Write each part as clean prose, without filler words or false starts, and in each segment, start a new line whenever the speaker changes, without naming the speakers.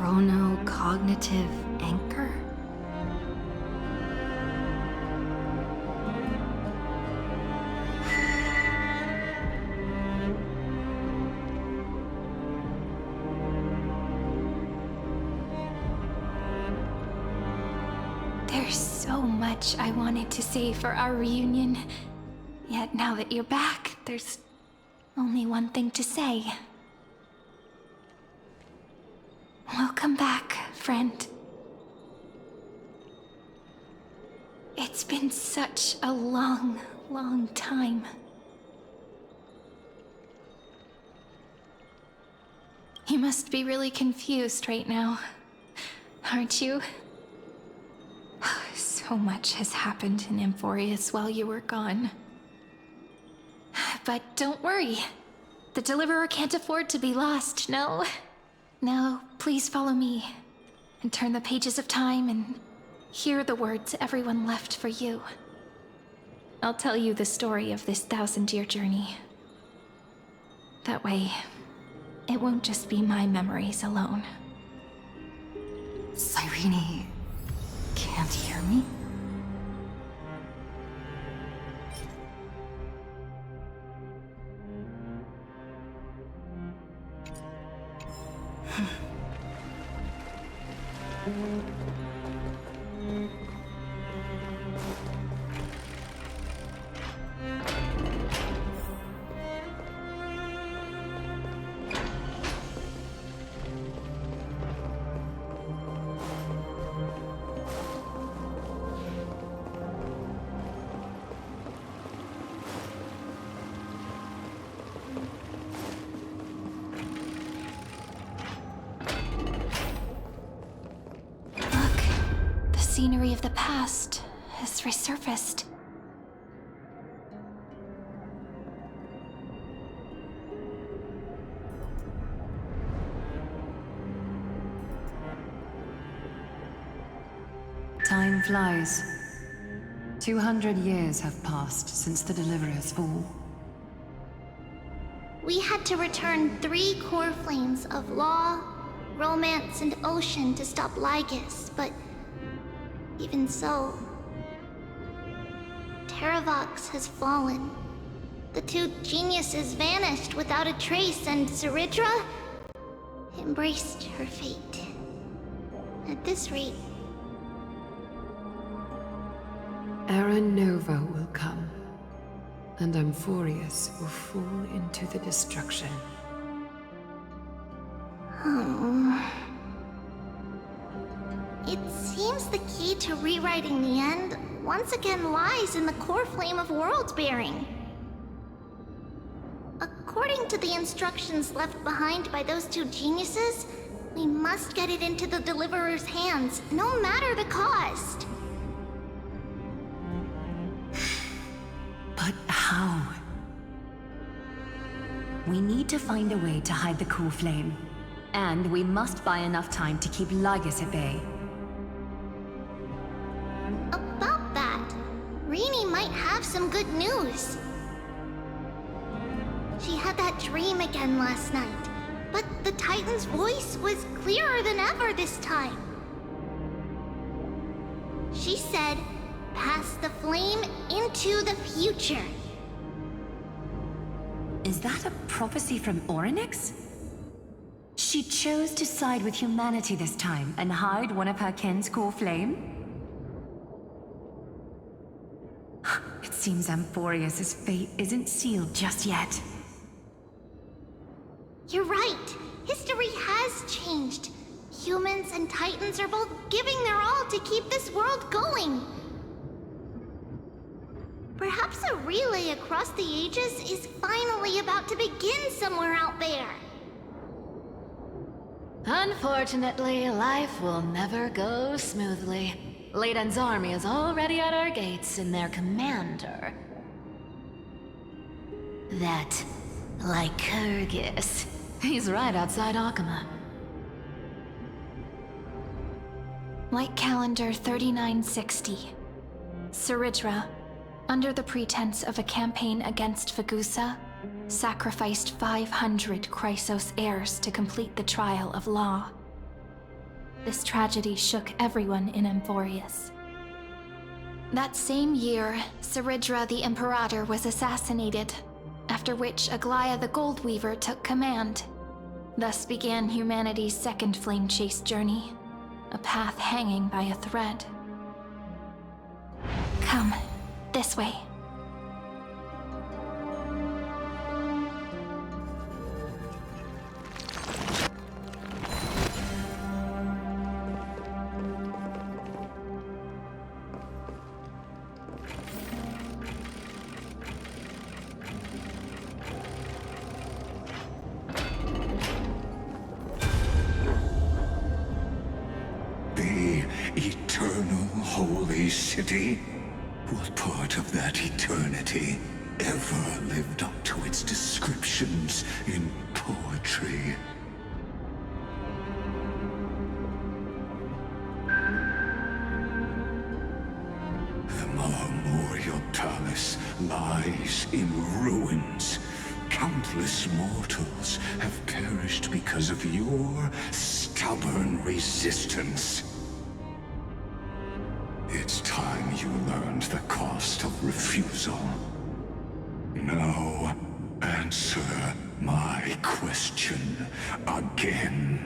Chronocognitive anchor? There's so much I wanted to say for our reunion. Yet now that you're back, there's only one thing to say. Welcome back, friend. It's been such a long, long time. You must be really confused right now, aren't you? So much has happened in Amphoreus while you were gone. But don't worry. The Deliverer can't afford to be lost, no? Now, please follow me, and turn the pages of time and hear the words everyone left for you. I'll tell you the story of this 1,000-year journey. That way, it won't just be my memories alone.
Cyrene can't hear me?
Scenery of the past has resurfaced.
Time flies. 200 years have passed since the Deliverer's fall.
We had to return 3 core flames of law, romance, and ocean to stop Lygus, but even so, Terravox has fallen. The 2 geniuses vanished without a trace, and Zeridra embraced her fate. At this rate,
Era Nova will come, and Amphoreus will fall into the destruction.
It seems the key to rewriting the end once again lies in the core flame of world-bearing. According to the instructions left behind by those 2 geniuses, we must get it into the Deliverer's hands, no matter the cost.
But how? We need to find a way to hide the core flame. And we must buy enough time to keep Lygus at bay.
About that, Rini might have some good news. She had that dream again last night, but the Titan's voice was clearer than ever this time. She said, "Pass the flame into the future."
Is that a prophecy from Orynyx? She chose to side with humanity this time and hide one of her kin's core flame? It seems Amphoreus' fate isn't sealed just yet.
You're right. History has changed. Humans and Titans are both giving their all to keep this world going. Perhaps a relay across the ages is finally about to begin somewhere out there.
Unfortunately, life will never go smoothly. Leiden's army is already at our gates, and their commander... that Lycurgus. He's right outside Akama.
Light calendar 3960. Saridra, under the pretense of a campaign against Fagusa, sacrificed 500 Chrysos heirs to complete the trial of law. This tragedy shook everyone in Amphoreus. That same year, Saridra the Imperator was assassinated, after which Aglaia the Goldweaver took command. Thus began humanity's second flame chase journey, a path hanging by a thread. Come, this way.
The eternal holy city? What part of that eternity ever lived up to its descriptions in poetry? The Memorial Palace lies in ruins. Countless mortals have perished because of your stubborn resistance. It's time you learned the cost of refusal. Now, answer my question again.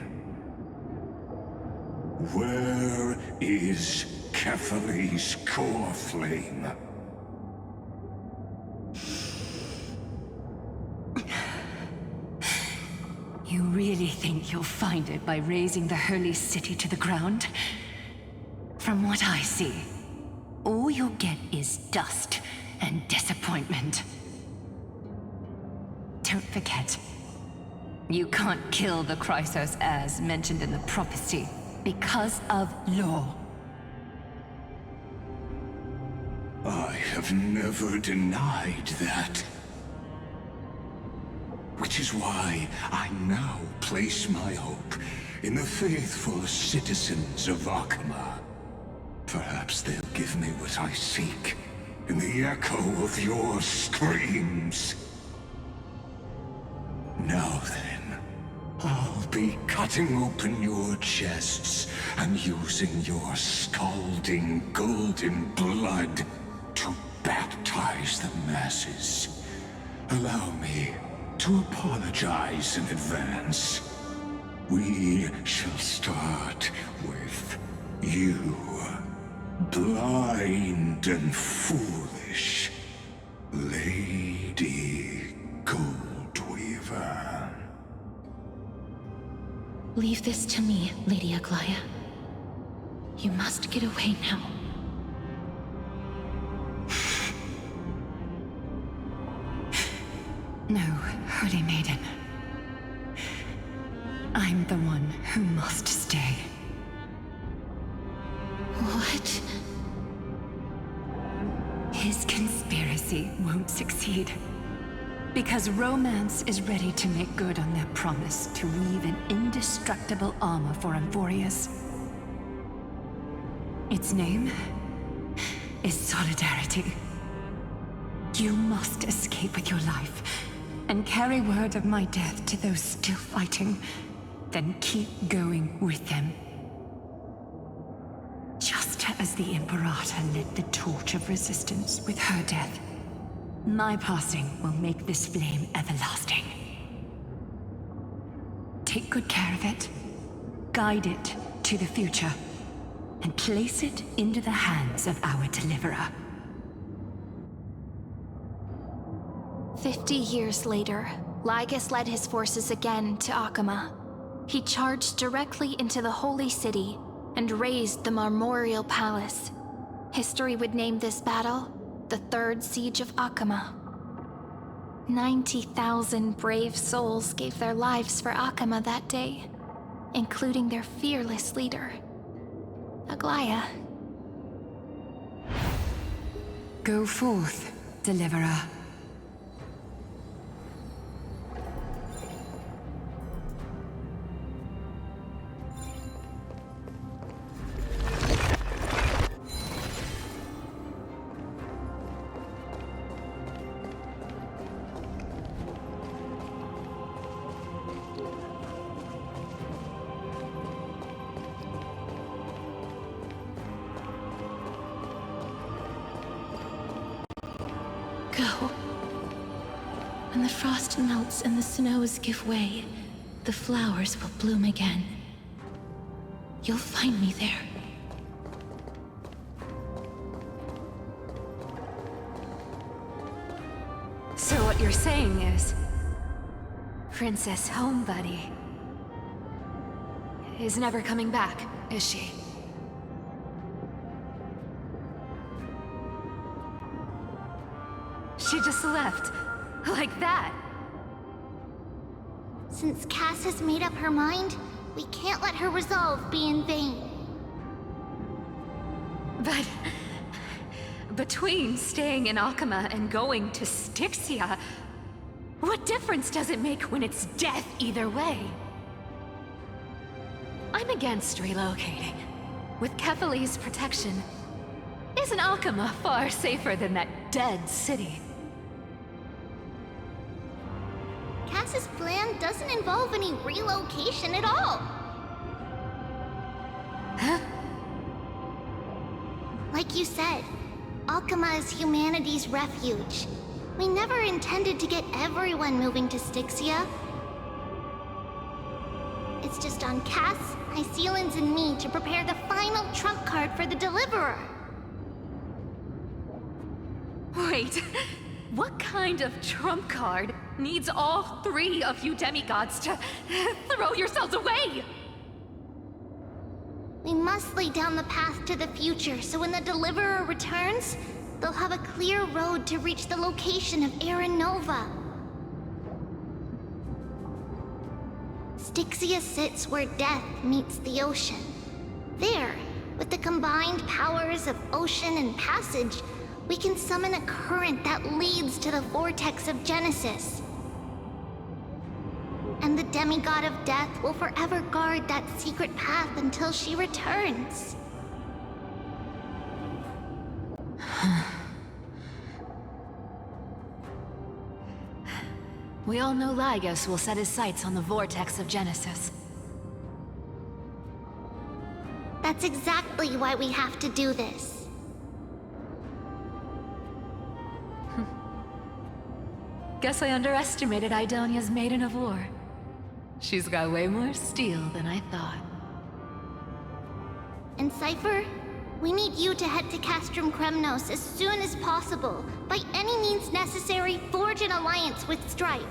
Where is Kefali's core flame?
You really think you'll find it by razing the holy city to the ground? From what I see, all you'll get is dust and disappointment. Don't forget, you can't kill the Chrysos as mentioned in the prophecy because of law.
I have never denied that. Which is why I now place my hope in the faithful citizens of Akama. Perhaps they'll give me what I seek in the echo of your screams. Now then, I'll be cutting open your chests and using your scalding golden blood to baptize the masses. Allow me to apologize in advance. We shall start with you. Blind and foolish Lady Goldweaver.
Leave this to me, Lady Aglaia. You must get away now.
No, Holy Maiden. I'm the one who must stay.
What?
His conspiracy won't succeed. Because Romance is ready to make good on their promise to weave an indestructible armor for Amphoreus. Its name is Solidarity. You must escape with your life and carry word of my death to those still fighting, then keep going with them. Just as the Imperator lit the torch of resistance with her death, My passing will make this flame everlasting. Take good care of it, guide it to the future, and place it into the hands of our deliverer.
50 years later, Lygus led his forces again to Akama. He charged directly into the Holy City and razed the Marmorial Palace. History would name this battle the Third Siege of Akama. 90,000 brave souls gave their lives for Akama that day, including their fearless leader, Aglaya.
Go forth, deliverer.
Go. When the frost melts and the snows give way, the flowers will bloom again. You'll find me there.
So what you're saying is... Princess Homebuddy is never coming back, is she? She just left. Like that.
Since Cass has made up her mind, we can't let her resolve be in vain.
But... between staying in Akama and going to Styxia, what difference does it make when it's death either way? I'm against relocating. With Kefali's protection, isn't Akama far safer than that dead city?
Cass's plan doesn't involve any relocation at all.
Huh?
Like you said, Akama is humanity's refuge. We never intended to get everyone moving to Styxia. It's just on Cass, Hycealans, and me to prepare the final trump card for the Deliverer.
Wait, what kind of trump card needs all three of you demigods to throw yourselves away?
We must lay down the path to the future, so when the Deliverer returns, they'll have a clear road to reach the location of Era Nova. Styxia sits where death meets the ocean. There, with the combined powers of ocean and passage, we can summon a current that leads to the vortex of Genesis. And the demigod of death will forever guard that secret path until she returns.
We all know Lygus will set his sights on the vortex of Genesis.
That's exactly why we have to do this.
Guess I underestimated Idonia's Maiden of War. She's got way more steel than I thought.
And Cypher, we need you to head to Castrum Kremnos as soon as possible. By any means necessary, forge an alliance with Strife.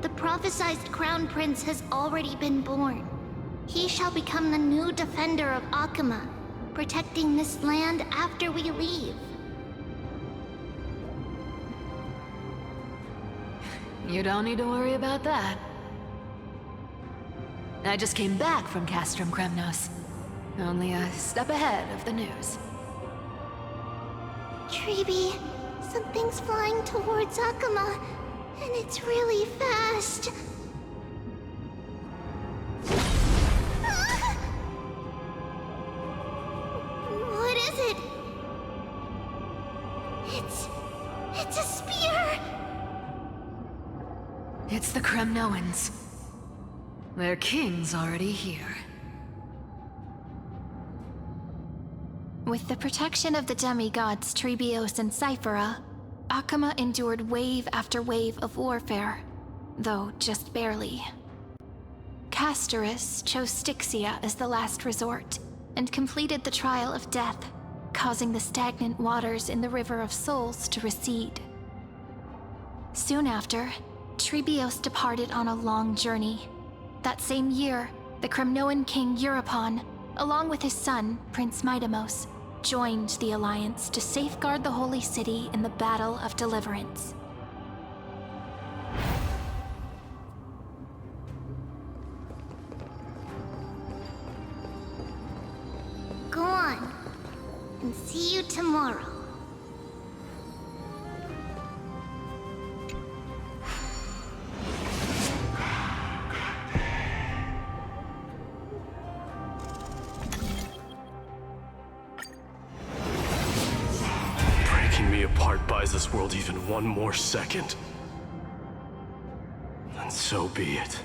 The prophesized Crown Prince has already been born. He shall become the new defender of Akama, protecting this land after we leave.
You don't need to worry about that. I just came back from Castrum Kremnos. Only a step ahead of the news.
Treeby, something's flying towards Akama, and it's really fast. Ah! What is it? It's a spear!
It's the Kremnoans. Their king's already here.
With the protection of the demigods Trailblaze and Cyphera, Akama endured wave after wave of warfare, though just barely. Castorus chose Styxia as the last resort, and completed the trial of death, causing the stagnant waters in the River of Souls to recede. Soon after, Trailblaze departed on a long journey. That same year, the Kremnoan king Euripon, along with his son, Prince Midamos, joined the Alliance to safeguard the Holy City in the Battle of Deliverance.
Go on, and see you tomorrow.
Breaking me apart buys this world even one more second. And so be it.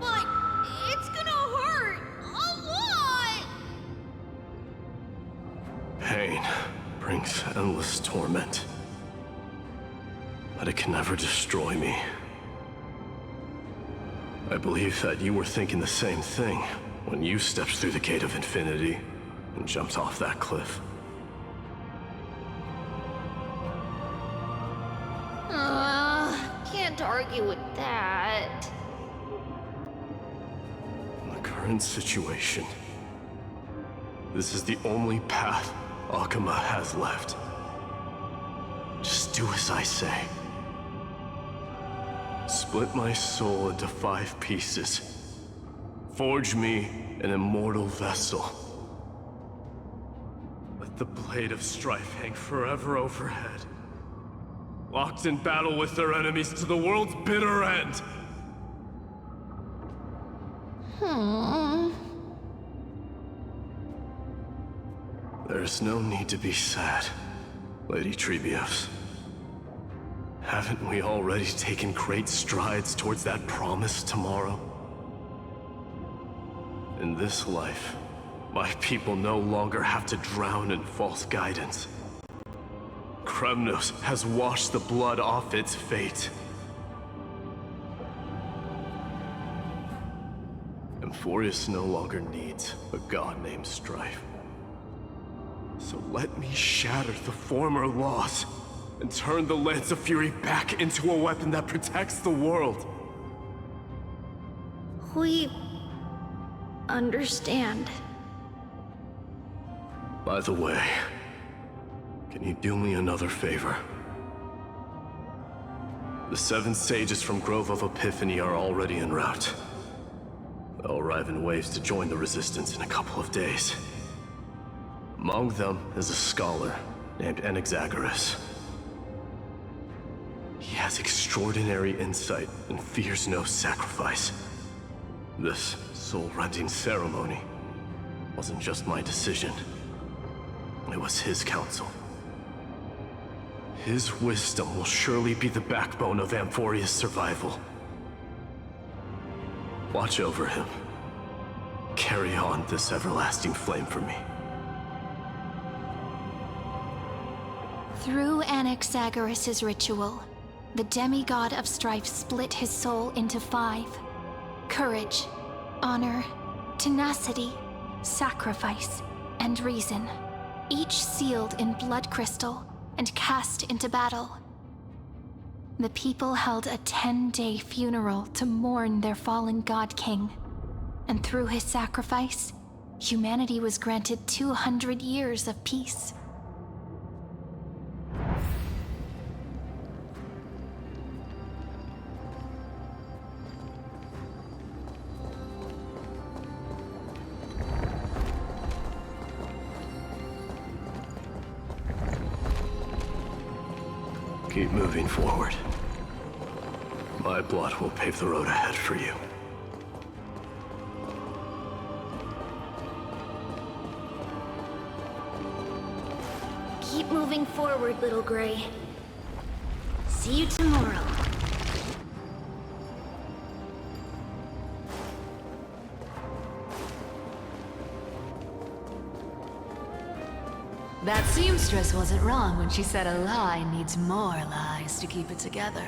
But it's gonna hurt a lot!
Pain brings endless torment. But it can never destroy me. I believe that you were thinking the same thing when you stepped through the gate of infinity and jumped off that cliff.
Can't argue with that.
In the current situation, this is the only path Akama has left. Just do as I say. Split my soul into 5 pieces. Forge me an immortal vessel. Let the blade of strife hang forever overhead. Locked in battle with their enemies to the world's bitter end. There's no need to be sad, Lady Trailblaze. Haven't we already taken great strides towards that promised tomorrow? In this life, my people no longer have to drown in false guidance. Kremnos has washed the blood off its fate. Amphoreus no longer needs a god named Strife. So let me shatter the former laws and turn the Lance of Fury back into a weapon that protects the world.
We understand.
By the way, can you do me another favor? The 7 sages from Grove of Epiphany are already en route. They'll arrive in waves to join the Resistance in a couple of days. Among them is a scholar named Anaxagoras. He has extraordinary insight and fears no sacrifice. This soul-rending ceremony wasn't just my decision. It was his counsel. His wisdom will surely be the backbone of Amphoreus' survival. Watch over him. Carry on this everlasting flame for me.
Through Anaxagoras' ritual, the demigod of strife split his soul into 5. Courage, honor, tenacity, sacrifice, and reason, each sealed in blood crystal and cast into battle. The people held a 10-day funeral to mourn their fallen god king, and through his sacrifice, humanity was granted 200 years of peace.
Keep moving forward. My blood will pave the road ahead for you.
Keep moving forward, little Gray. See you tomorrow.
That seamstress wasn't wrong when she said a lie needs more lies to keep it together.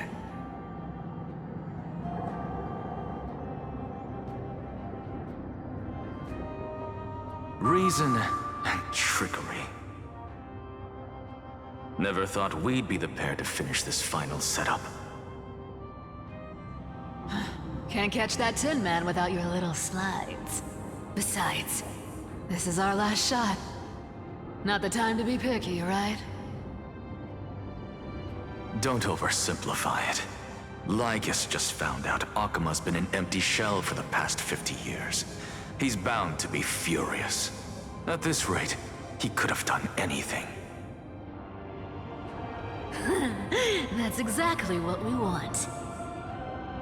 Reason and trickery. Never thought we'd be the pair to finish this final setup.
Can't catch that Tin Man without your little slides. Besides, this is our last shot. Not the time to be picky, right?
Don't oversimplify it. Lygus just found out Akima's been an empty shell for the past 50 years. He's bound to be furious. At this rate, he could have done anything.
That's exactly what we want.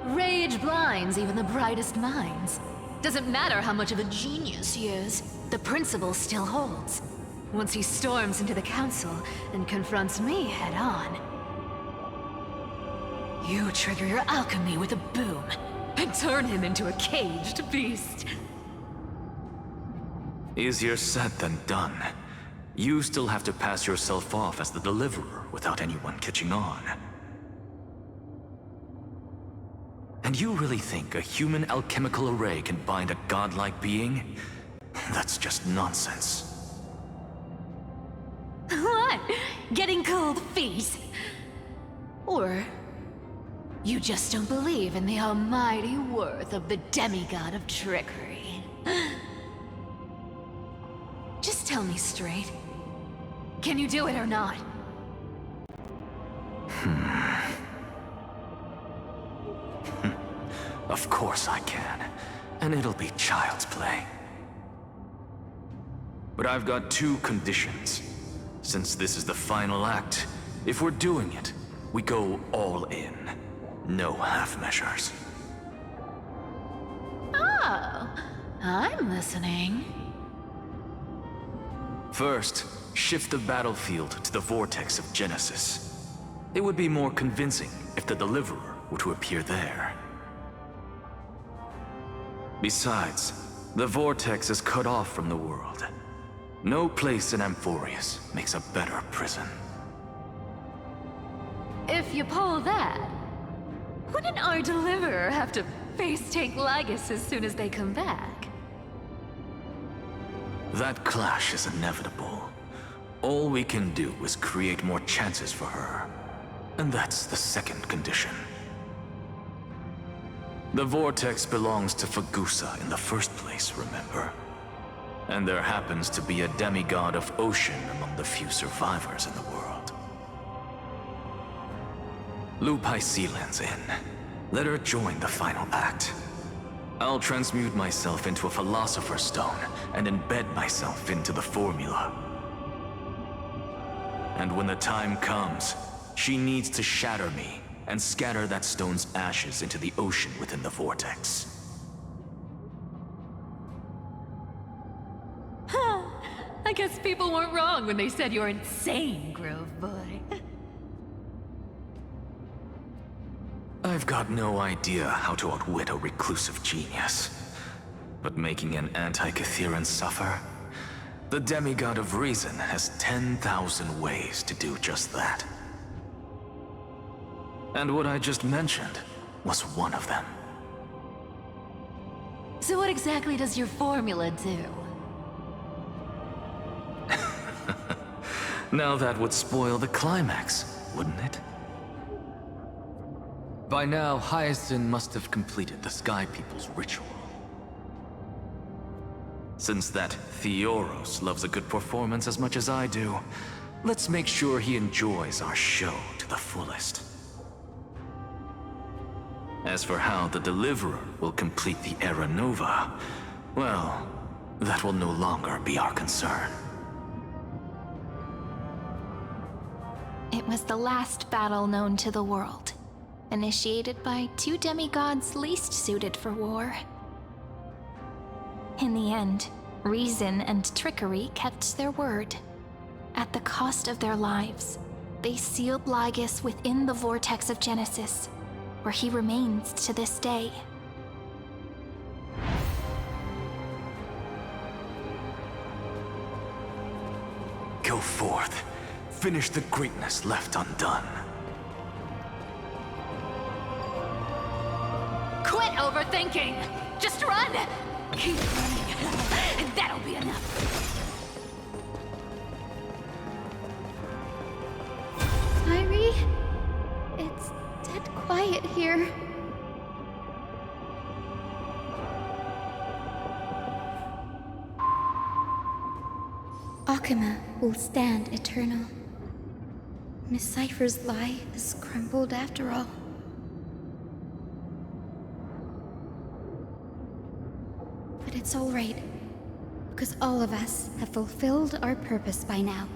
Rage blinds even the brightest minds. Doesn't matter how much of a genius he is, the principle still holds. Once he storms into the council and confronts me head-on. You trigger your alchemy with a boom, and turn him into a caged beast.
Easier said than done. You still have to pass yourself off as the deliverer without anyone catching on. And you really think a human alchemical array can bind a godlike being? That's just nonsense.
What? Getting cold feet? Or you just don't believe in the almighty worth of the demigod of trickery? Just tell me straight. Can you do it or not?
Of course I can. And it'll be child's play. But I've got two conditions. Since this is the final act, if we're doing it, we go all in. No half measures.
Oh, I'm listening.
First, shift the battlefield to the vortex of Genesis. It would be more convincing if the deliverer were to appear there. Besides, the vortex is cut off from the world. No place in Amphoreus makes a better prison.
If you pull that, wouldn't our deliverer have to face-tank Lygus as soon as they come back?
That clash is inevitable. All we can do is create more chances for her. And that's the second condition. The vortex belongs to Fagusa in the first place, remember? And there happens to be a demigod of ocean among the few survivors in the world. Lupai Sealand's in. Let her join the final act. I'll transmute myself into a Philosopher's Stone and embed myself into the formula. And when the time comes, she needs to shatter me and scatter that stone's ashes into the ocean within the vortex.
I guess people weren't wrong when they said you're insane, Grove Boy.
I've got no idea how to outwit a reclusive genius. But making an anti-Catheran suffer? The demigod of reason has 10,000 ways to do just that. And what I just mentioned was one of them.
So what exactly does your formula do?
Now that would spoil the climax, wouldn't it? By now, Hyacinth must have completed the Sky People's ritual. Since that Theoros loves a good performance as much as I do, let's make sure he enjoys our show to the fullest. As for how the Deliverer will complete the Era Nova, well, that will no longer be our concern.
It was the last battle known to the world, initiated by two demigods least suited for war. In the end, reason and trickery kept their word. At the cost of their lives, they sealed Lygus within the vortex of Genesis, where he remains to this day.
Go Go forth. Finish the greatness left undone.
Quit overthinking! Just run! Keep running, and that'll be enough.
Irie? It's dead quiet here. Akama will stand eternal. Miss Cypher's lie is crumbled after all. But it's all right, because all of us have fulfilled our purpose by now.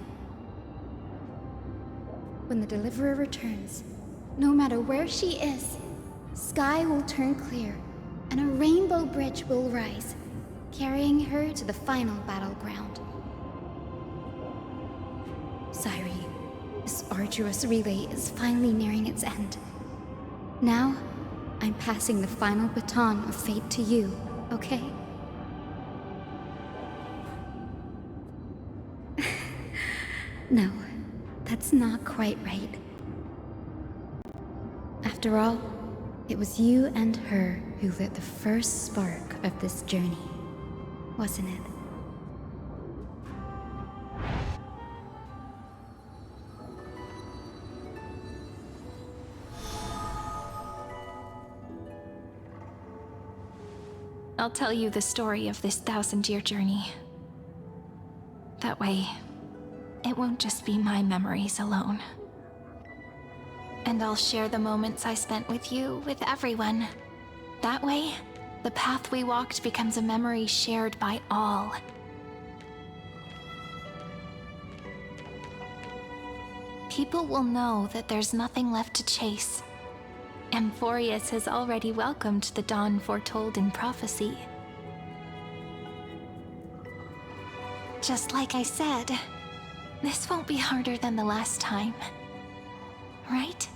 When the Deliverer returns, no matter where she is, sky will turn clear, and a rainbow bridge will rise, carrying her to the final battleground. Sairi, this arduous relay is finally nearing its end. Now, I'm passing the final baton of fate to you, okay? No, that's not quite right. After all, it was you and her who lit the first spark of this journey, wasn't it?
I'll tell you the story of this 1,000-year journey. That way, it won't just be my memories alone. And I'll share the moments I spent with you with everyone. That way, the path we walked becomes a memory shared by all. People will know that there's nothing left to chase. Amphoreus has already welcomed the dawn foretold in prophecy. Just like I said, this won't be harder than the last time, right?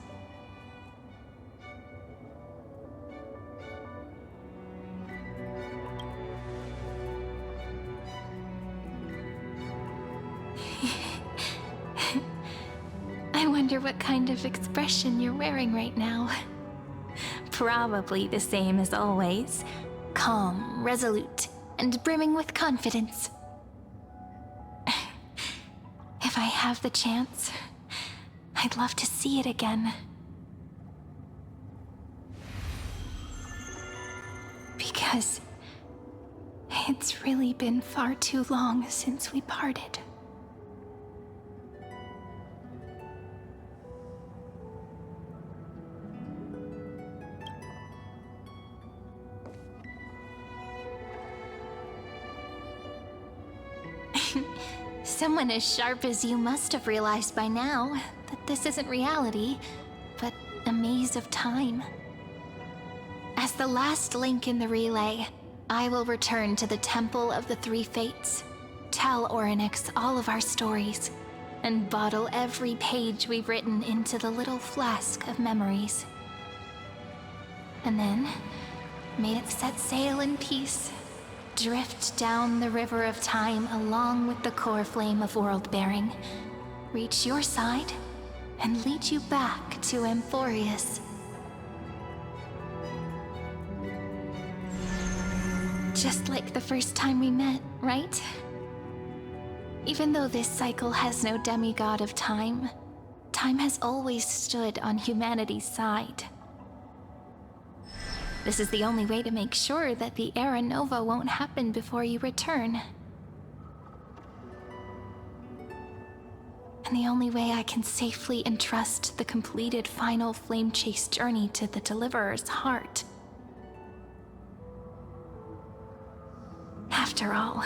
I wonder what kind of expression you're wearing right now. Probably the same as always. Calm, resolute, and brimming with confidence. If I have the chance, I'd love to see it again. Because it's really been far too long since we parted. Someone as sharp as you must have realized by now that this isn't reality, but a maze of time. As the last link in the relay, I will return to the Temple of the Three Fates, tell Orynyx all of our stories, and bottle every page we've written into the little flask of memories. And then, may it set sail in peace, drift down the river of time along with the core flame of world-bearing, reach your side, and lead you back to Amphoreus. Just like the first time we met, right? Even though this cycle has no demigod of time, time has always stood on humanity's side. This is the only way to make sure that the Era Nova won't happen before you return. And the only way I can safely entrust the completed final flame chase journey to the Deliverer's heart. After all,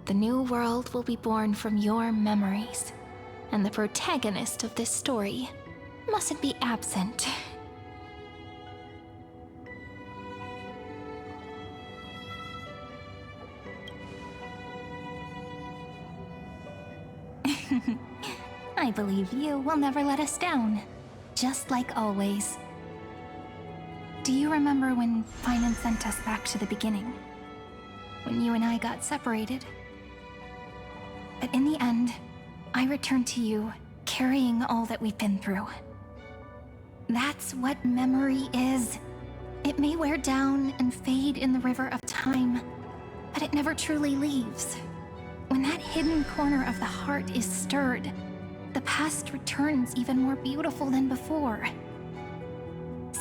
the new world will be born from your memories, and the protagonist of this story mustn't be absent. I believe you will never let us down, just like always. Do you remember when Finan sent us back to the beginning? When you and I got separated? But in the end, I return to you, carrying all that we've been through. That's what memory is. It may wear down and fade in the river of time, but it never truly leaves. When that hidden corner of the heart is stirred, the past returns even more beautiful than before.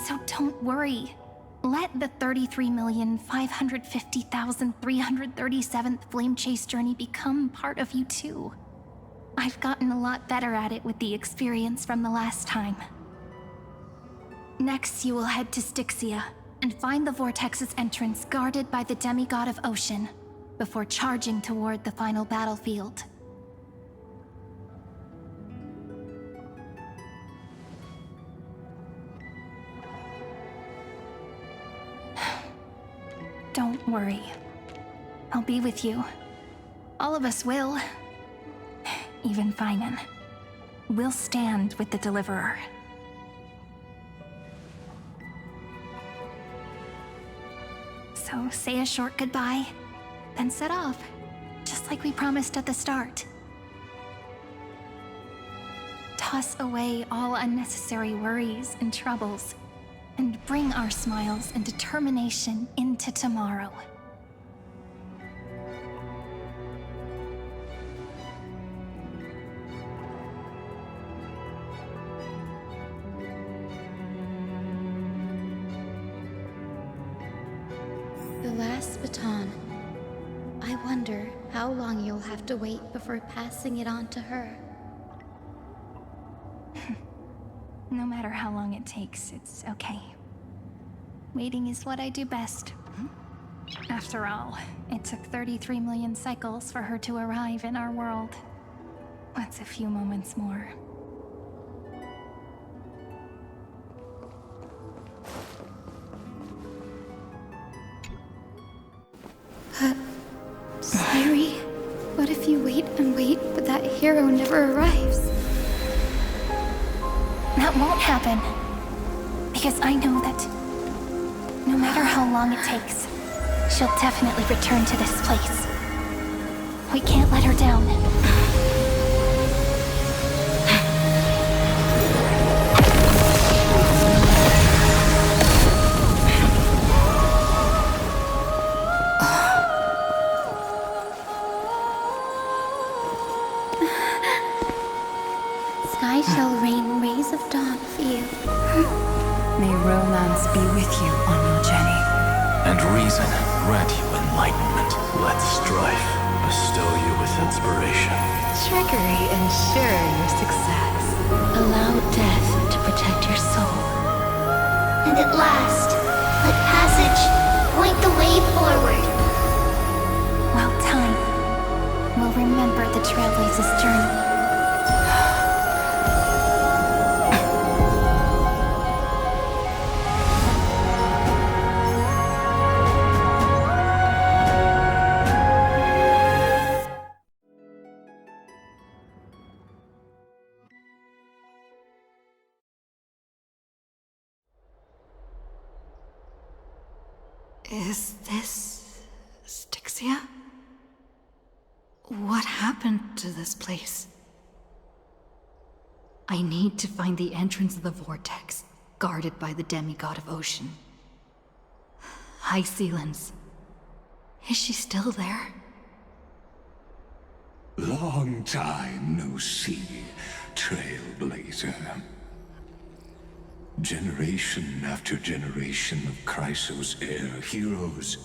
So don't worry. Let the 33,550,337th Flame Chase journey become part of you too. I've gotten a lot better at it with the experience from the last time. Next, you will head to Styxia and find the Vortex's entrance guarded by the demigod of ocean before charging toward the final battlefield. Don't worry. I'll be with you. All of us will. Even Finan. We'll stand with the Deliverer. So say a short goodbye, then set off, just like we promised at the start. Toss away all unnecessary worries and troubles, and bring our smiles and determination into tomorrow.
The last baton. I wonder how long you'll have to wait before passing it on to her.
No matter how long it takes, it's okay. Waiting is what I do best. After all, it took 33 million cycles for her to arrive in our world. What's a few moments more?
Sayuri, what if you wait and wait, but that hero never arrives?
That won't happen. Because I know that no matter how long it takes, she'll definitely return to this place. We can't let her down.
Sky shall rain rays of dawn for you.
May romance be with you on your journey.
And reason grant you enlightenment.
Let strife bestow you with inspiration.
Trickery ensure your success.
Allow death to protect your soul. And at last, let passage point the way forward.
While time will remember the Trailblaze's journey.
Is this Styxia? What happened to this place? I need to find the entrance of the vortex, guarded by the demigod of ocean. High Sealens. Is she still there?
Long time no see, Trailblazer. Generation after generation of Chrysos Air heroes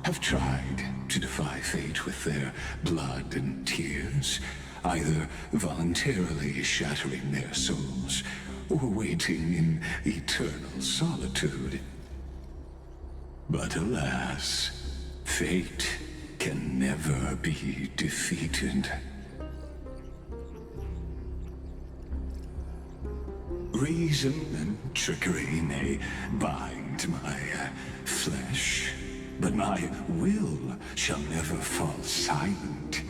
have tried to defy fate with their blood and tears, either voluntarily shattering their souls or waiting in eternal solitude. But alas, fate can never be defeated. Reason and trickery may bind my flesh, but my will shall never fall silent.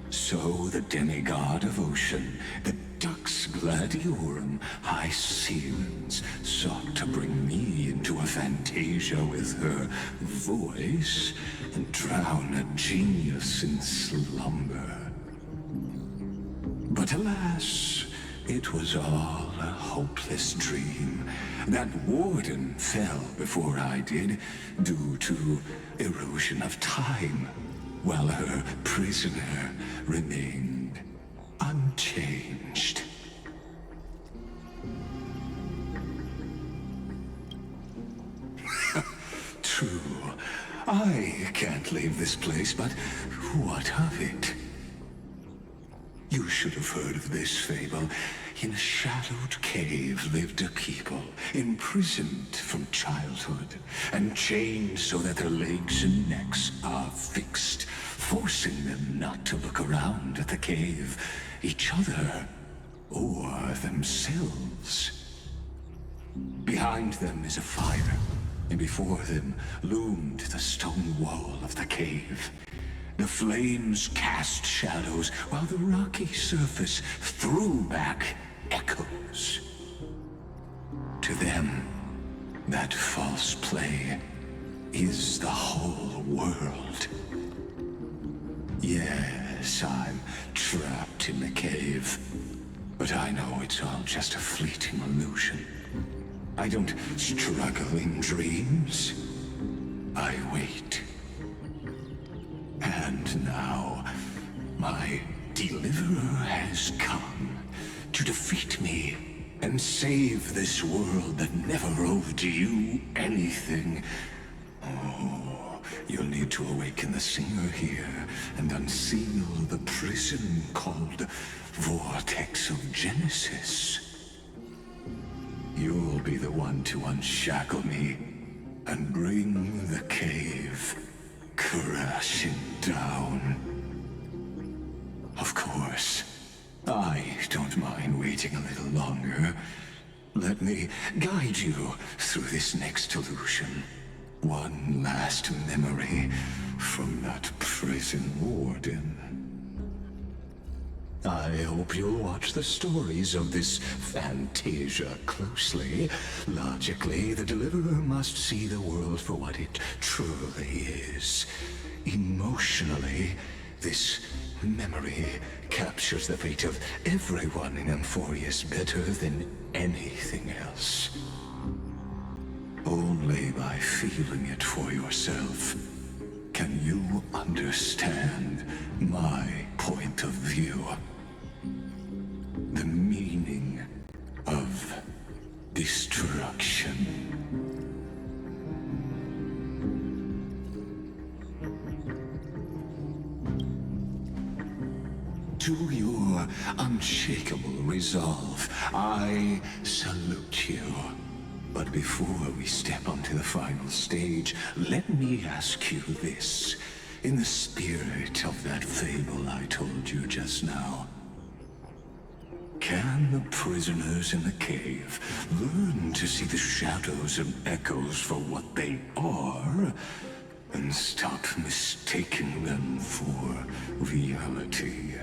So the demigod of ocean, the Dux Gladiorum, High Sealens, sought to bring me into a fantasia with her voice and drown a genius in slumber. But alas, it was all a hopeless dream. That warden fell before I did, due to erosion of time, while her prisoner remained unchanged. True, I can't leave this place, but what of it? You should have heard of this fable. In a shadowed cave lived a people, imprisoned from childhood, and chained so that their legs and necks are fixed, forcing them not to look around at the cave, each other, or themselves. Behind them is a fire, and before them loomed the stone wall of the cave. The flames cast shadows, while the rocky surface threw back echoes. To them, that false play is the whole world. Yes, I'm trapped in the cave, but I know it's all just a fleeting illusion. I don't struggle in dreams. I wait. And now, my deliverer has come to defeat me and save this world that never owed you anything. Oh, you'll need to awaken the singer here and unseal the prison called Vortex of Genesis. You'll be the one to unshackle me and bring the cave crashing down. Of course, I don't mind waiting a little longer. Let me guide you through this next illusion. One last memory from that prison warden. I hope you'll watch the stories of this Fantasia closely. Logically, the Deliverer must see the world for what it truly is. Emotionally, this memory captures the fate of everyone in Amphoreus better than anything else. Only by feeling it for yourself can you understand my point of view. The meaning of destruction. To your unshakable resolve, I salute you. But before we step onto the final stage, let me ask you this. In the spirit of that fable I told you just now, can the prisoners in the cave learn to see the shadows and echoes for what they are, and stop mistaking them for reality?